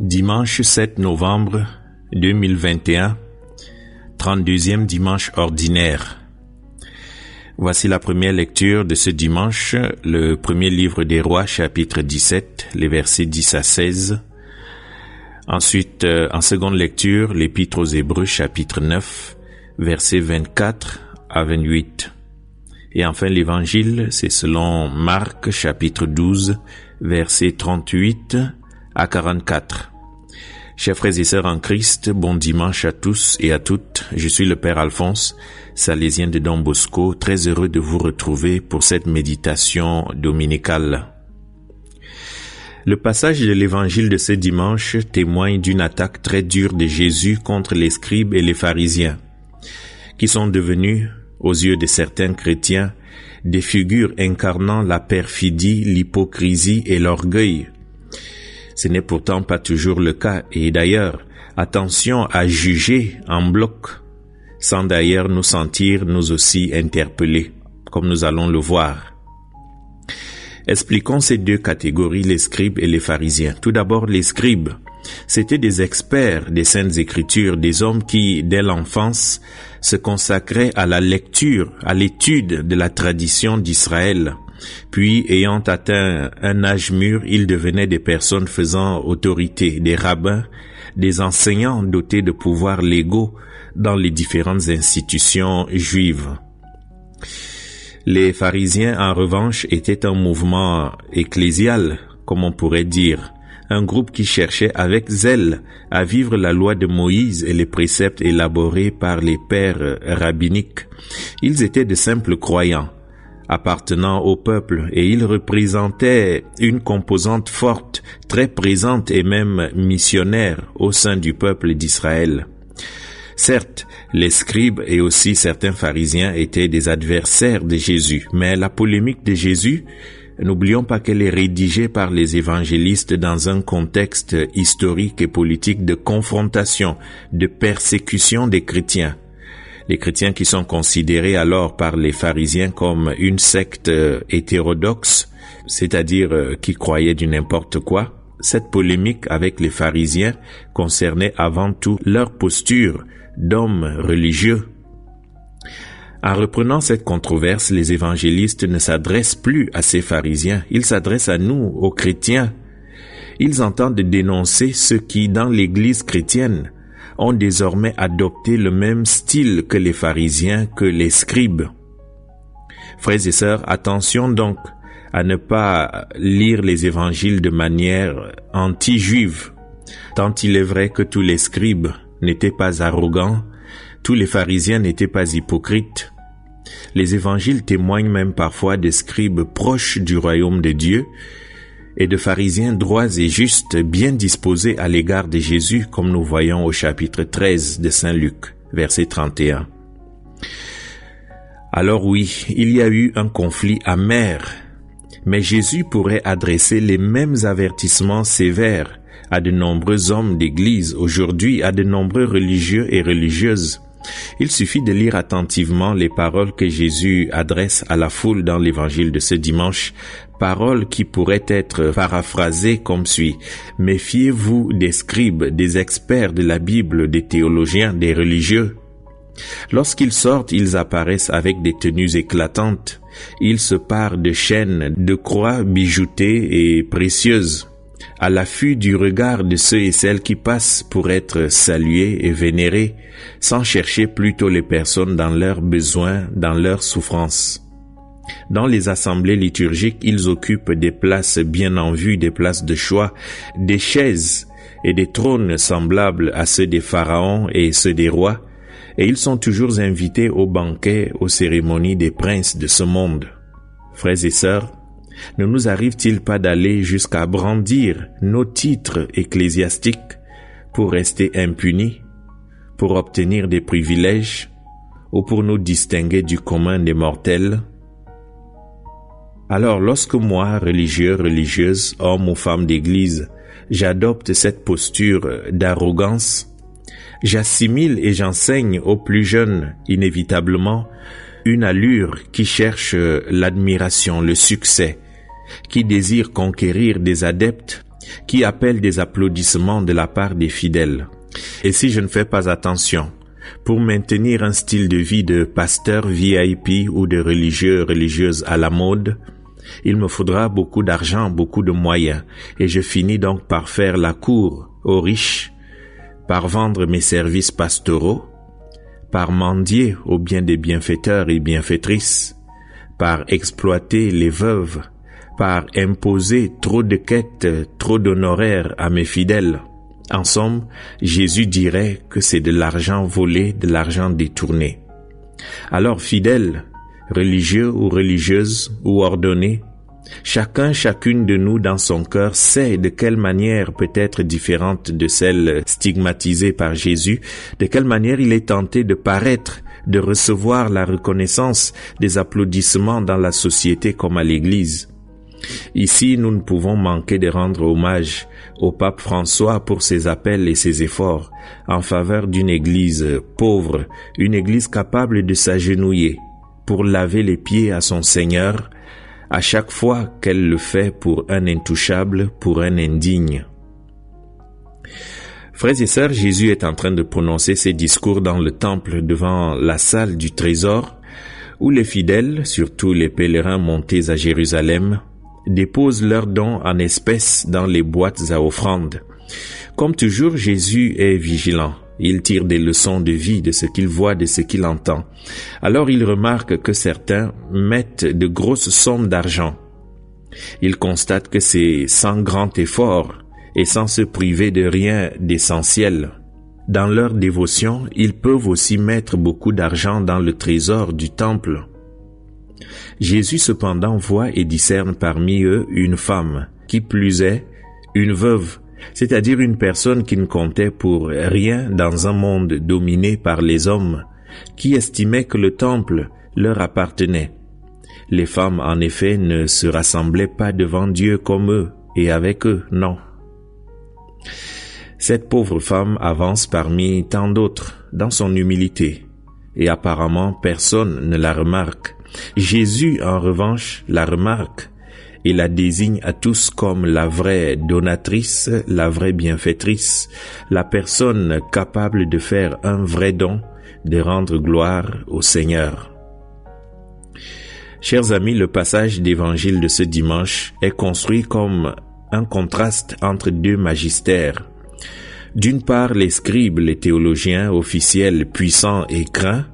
Dimanche 7 novembre 2021, 32e dimanche ordinaire. Voici la première lecture de ce dimanche, le premier livre des Rois, chapitre 17, les versets 10 à 16. Ensuite, en seconde lecture, l'Épître aux Hébreux, chapitre 9, versets 24 à 28. Et enfin, l'Évangile, c'est selon Marc, chapitre 12, versets 38 à 44. Chers frères et sœurs en Christ, bon dimanche à tous et à toutes. Je suis le Père Alphonse, salésien de Don Bosco, très heureux de vous retrouver pour cette méditation dominicale. Le passage de l'Évangile de ce dimanche témoigne d'une attaque très dure de Jésus contre les scribes et les pharisiens, qui sont devenus, aux yeux de certains chrétiens, des figures incarnant la perfidie, l'hypocrisie et l'orgueil. Ce n'est pourtant pas toujours le cas, et d'ailleurs, attention à juger en bloc, sans d'ailleurs nous sentir nous aussi interpellés, comme nous allons le voir. Expliquons ces deux catégories, les scribes et les pharisiens. Tout d'abord, les scribes, c'étaient des experts des Saintes Écritures, des hommes qui, dès l'enfance, se consacraient à la lecture, à l'étude de la tradition d'Israël. Puis, ayant atteint un âge mûr, ils devenaient des personnes faisant autorité, des rabbins, des enseignants dotés de pouvoirs légaux dans les différentes institutions juives. Les pharisiens, en revanche, étaient un mouvement ecclésial, comme on pourrait dire, un groupe qui cherchait avec zèle à vivre la loi de Moïse et les préceptes élaborés par les pères rabbiniques. Ils étaient de simples croyants, appartenant au peuple, et ils représentaient une composante forte, très présente et même missionnaire au sein du peuple d'Israël. Certes, les scribes et aussi certains pharisiens étaient des adversaires de Jésus, mais la polémique de Jésus, n'oublions pas qu'elle est rédigée par les évangélistes dans un contexte historique et politique de confrontation, de persécution des chrétiens. Les chrétiens qui sont considérés alors par les pharisiens comme une secte hétérodoxe, c'est-à-dire qui croyaient du n'importe quoi. Cette polémique avec les pharisiens concernait avant tout leur posture d'hommes religieux. En reprenant cette controverse, les évangélistes ne s'adressent plus à ces pharisiens, ils s'adressent à nous, aux chrétiens. Ils entendent dénoncer ceux qui, dans l'Église chrétienne, ont désormais adopté le même style que les pharisiens, que les scribes. Frères et sœurs, attention donc à ne pas lire les évangiles de manière anti-juive, tant il est vrai que tous les scribes n'étaient pas arrogants, tous les pharisiens n'étaient pas hypocrites. Les évangiles témoignent même parfois de scribes proches du royaume de Dieu et de pharisiens droits et justes, bien disposés à l'égard de Jésus, comme nous voyons au chapitre 13 de Saint Luc, verset 31. Alors oui, il y a eu un conflit amer, mais Jésus pourrait adresser les mêmes avertissements sévères à de nombreux hommes d'Église, aujourd'hui à de nombreux religieux et religieuses. Il suffit de lire attentivement les paroles que Jésus adresse à la foule dans l'évangile de ce dimanche, paroles qui pourraient être paraphrasées comme suit. « Méfiez-vous des scribes, des experts de la Bible, des théologiens, des religieux. » Lorsqu'ils sortent, ils apparaissent avec des tenues éclatantes. Ils se parent de chaînes, de croix bijoutées et précieuses, à l'affût du regard de ceux et celles qui passent pour être salués et vénérés, sans chercher plutôt les personnes dans leurs besoins, dans leurs souffrances. Dans les assemblées liturgiques, ils occupent des places bien en vue, des places de choix, des chaises et des trônes semblables à ceux des pharaons et ceux des rois, et ils sont toujours invités aux banquets, aux cérémonies des princes de ce monde. Frères et sœurs, ne nous arrive-t-il pas d'aller jusqu'à brandir nos titres ecclésiastiques pour rester impunis, pour obtenir des privilèges ou pour nous distinguer du commun des mortels? Alors, lorsque moi, religieux, religieuse, homme ou femme d'église, j'adopte cette posture d'arrogance, j'assimile et j'enseigne aux plus jeunes, inévitablement, une allure qui cherche l'admiration, le succès, qui désire conquérir des adeptes qui appelle des applaudissements de la part des fidèles. Et si je ne fais pas attention, pour maintenir un style de vie de pasteur VIP ou de religieuses à la mode, il me faudra beaucoup d'argent, beaucoup de moyens, et je finis donc par faire la cour aux riches, par vendre mes services pastoraux, par mendier au bien des bienfaiteurs et bienfaitrices, par exploiter les veuves, par imposer trop de quêtes, trop d'honoraires à mes fidèles. En somme, Jésus dirait que c'est de l'argent volé, de l'argent détourné. Alors fidèles, religieux ou religieuses ou ordonnés, chacune de nous dans son cœur sait de quelle manière peut être différente de celle stigmatisée par Jésus, de quelle manière il est tenté de paraître, de recevoir la reconnaissance, des applaudissements dans la société comme à l'Église. Ici, nous ne pouvons manquer de rendre hommage au pape François pour ses appels et ses efforts en faveur d'une Église pauvre, une Église capable de s'agenouiller pour laver les pieds à son Seigneur à chaque fois qu'elle le fait pour un intouchable, pour un indigne. Frères et sœurs, Jésus est en train de prononcer ses discours dans le temple devant la salle du trésor où les fidèles, surtout les pèlerins montés à Jérusalem, déposent leurs dons en espèces dans les boîtes à offrandes. Comme toujours, Jésus est vigilant. Il tire des leçons de vie de ce qu'il voit, de ce qu'il entend. Alors il remarque que certains mettent de grosses sommes d'argent. Il constate que c'est sans grand effort et sans se priver de rien d'essentiel. Dans leur dévotion, ils peuvent aussi mettre beaucoup d'argent dans le trésor du temple. Jésus cependant voit et discerne parmi eux une femme, qui plus est, une veuve, c'est-à-dire une personne qui ne comptait pour rien dans un monde dominé par les hommes, qui estimait que le temple leur appartenait. Les femmes, en effet, ne se rassemblaient pas devant Dieu comme eux et avec eux, non. Cette pauvre femme avance parmi tant d'autres dans son humilité, et apparemment personne ne la remarque. Jésus, en revanche, la remarque et la désigne à tous comme la vraie donatrice, la vraie bienfaitrice, la personne capable de faire un vrai don, de rendre gloire au Seigneur. Chers amis, le passage d'évangile de ce dimanche est construit comme un contraste entre deux magistères. D'une part, les scribes, les théologiens officiels puissants et craints,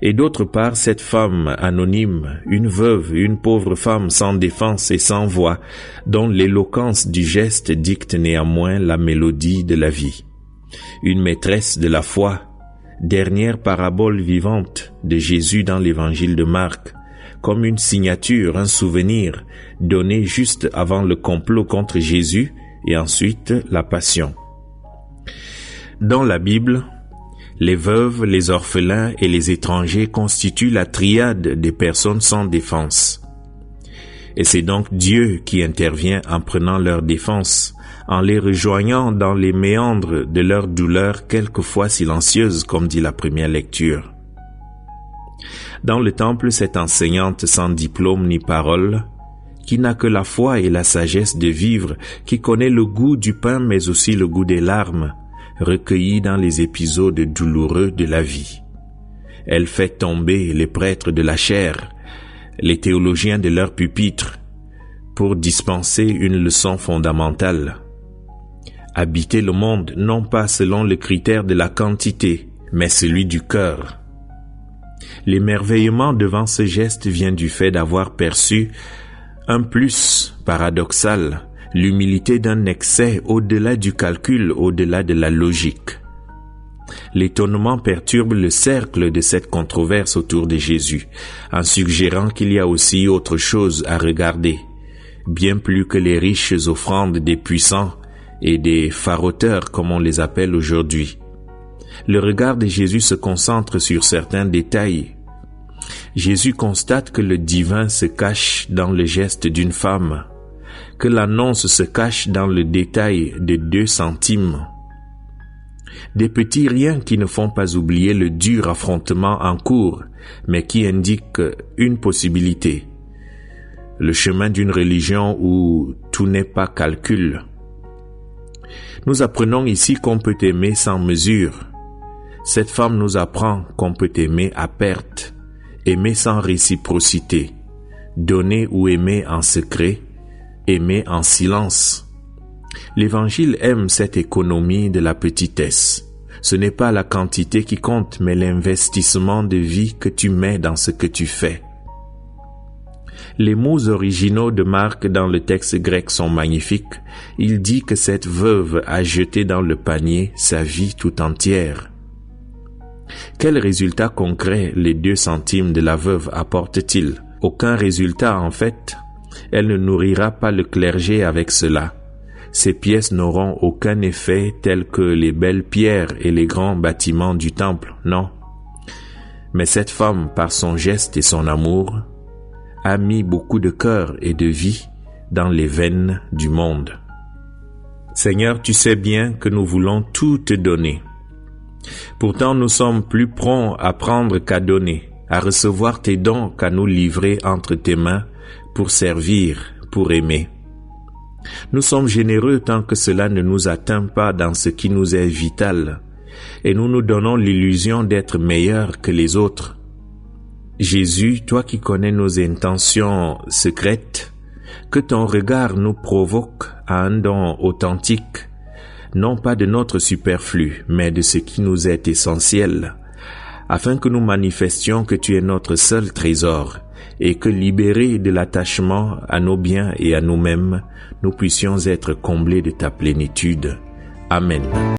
et d'autre part, cette femme anonyme, une veuve, une pauvre femme sans défense et sans voix, dont l'éloquence du geste dicte néanmoins la mélodie de la vie. Une maîtresse de la foi, dernière parabole vivante de Jésus dans l'évangile de Marc, comme une signature, un souvenir, donné juste avant le complot contre Jésus et ensuite la passion. Dans la Bible, les veuves, les orphelins et les étrangers constituent la triade des personnes sans défense. Et c'est donc Dieu qui intervient en prenant leur défense, en les rejoignant dans les méandres de leur douleur quelquefois silencieuse, comme dit la première lecture. Dans le temple, cette enseignante sans diplôme ni parole, qui n'a que la foi et la sagesse de vivre, qui connaît le goût du pain mais aussi le goût des larmes, recueillie dans les épisodes douloureux de la vie. Elle fait tomber les prêtres de la chair, les théologiens de leur pupitre, pour dispenser une leçon fondamentale. Habiter le monde non pas selon le critère de la quantité, mais celui du cœur. L'émerveillement devant ce geste vient du fait d'avoir perçu un plus paradoxal, l'humilité d'un excès au-delà du calcul, au-delà de la logique. L'étonnement perturbe le cercle de cette controverse autour de Jésus, en suggérant qu'il y a aussi autre chose à regarder, bien plus que les riches offrandes des puissants et des faroteurs comme on les appelle aujourd'hui. Le regard de Jésus se concentre sur certains détails. Jésus constate que le divin se cache dans le geste d'une femme, que l'annonce se cache dans le détail de 2 centimes. Des petits riens qui ne font pas oublier le dur affrontement en cours, mais qui indiquent une possibilité. Le chemin d'une religion où tout n'est pas calcul, Nous apprenons ici qu'on peut aimer sans mesure. Cette femme nous apprend qu'on peut aimer à perte, aimer sans réciprocité, donner ou aimer en secret, aimer en silence. L'Évangile aime cette économie de la petitesse. Ce n'est pas la quantité qui compte, mais l'investissement de vie que tu mets dans ce que tu fais. Les mots originaux de Marc dans le texte grec sont magnifiques. Il dit que cette veuve a jeté dans le panier sa vie tout entière. Quel résultat concret les 2 centimes de la veuve apportent-ils? Aucun résultat en fait. Elle ne nourrira pas le clergé avec cela. Ces pièces n'auront aucun effet tel que les belles pierres et les grands bâtiments du temple, non. Mais cette femme, par son geste et son amour, a mis beaucoup de cœur et de vie dans les veines du monde. Seigneur, tu sais bien que nous voulons tout te donner. Pourtant, nous sommes plus prompts à prendre qu'à donner, à recevoir tes dons qu'à nous livrer entre tes mains pour servir, pour aimer. Nous sommes généreux tant que cela ne nous atteint pas dans ce qui nous est vital, et nous nous donnons l'illusion d'être meilleurs que les autres. Jésus, toi qui connais nos intentions secrètes, que ton regard nous provoque à un don authentique, non pas de notre superflu, mais de ce qui nous est essentiel, afin que nous manifestions que tu es notre seul trésor, et que libérés de l'attachement à nos biens et à nous-mêmes, nous puissions être comblés de ta plénitude. Amen.